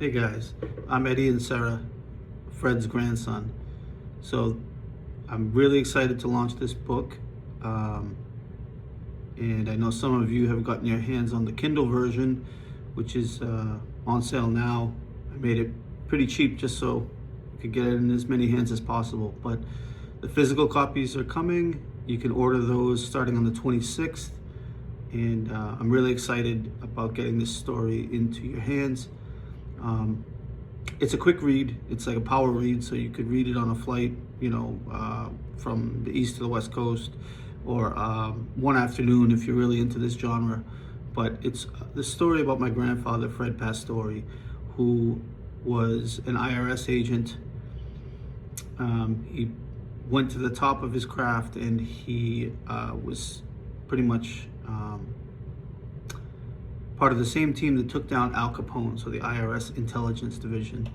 Hey guys, I'm Eddie and Sarah, Fred's grandson. So I'm really excited to launch this book. Um, and I know some of you have gotten your hands on the Kindle version, which is on sale now. I made it pretty cheap just so you could get it in as many hands as possible. But the physical copies are coming. You can order those starting on the 26th. And I'm really excited about getting this story into your hands. It's a quick read. It's like a power read, so you could read it on a flight, from the east to the west coast, or one afternoon if you're really into this genre. But it's the story about my grandfather, Fred Pastore, who was an IRS agent. He went to the top of his craft, and he was pretty much part of the same team that took down Al Capone, so the IRS Intelligence Division.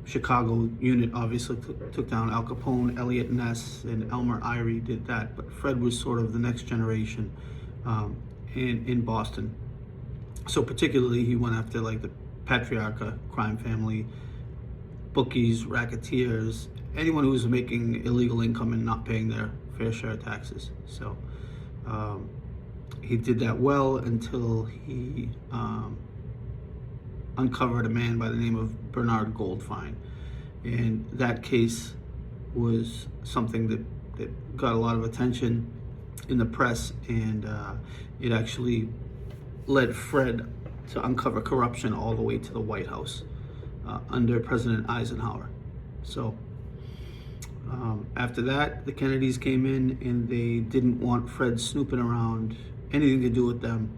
Chicago unit obviously took down Al Capone. Elliot Ness and Elmer Irie did that, but Fred was sort of the next generation in Boston. So particularly he went after like the Patriarcha crime family, bookies, racketeers, anyone who was making illegal income and not paying their fair share of taxes. So he did that well until he uncovered a man by the name of Bernard Goldfein. And that case was something that got a lot of attention in the press, and it actually led Fred to uncover corruption all the way to the White House under President Eisenhower. So after that, the Kennedys came in, and they didn't want Fred snooping around, anything to do with them.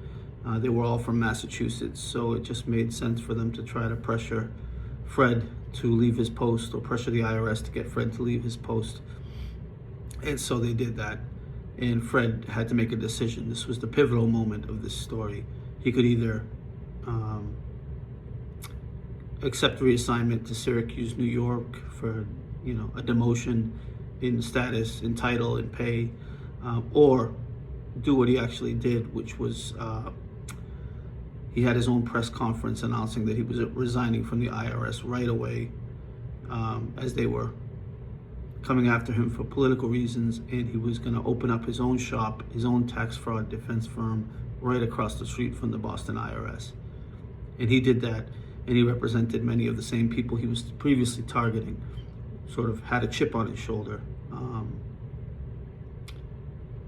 They were all from Massachusetts, so it just made sense for them to try to pressure Fred to leave his post, or pressure the IRS to get Fred to leave his post. And so they did that, and Fred had to make a decision. This was the pivotal moment of this story. He could either accept reassignment to Syracuse, New York for a demotion in status, in title, and pay, or do what he actually did, which was he had his own press conference announcing that he was resigning from the IRS right away, as they were coming after him for political reasons, and he was going to open up his own shop, his own tax fraud defense firm, right across the street from the Boston IRS. And he did that, and he represented many of the same people he was previously targeting, sort of had a chip on his shoulder,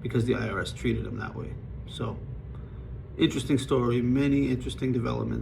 because the IRS treated him that way. So, interesting story, many interesting developments.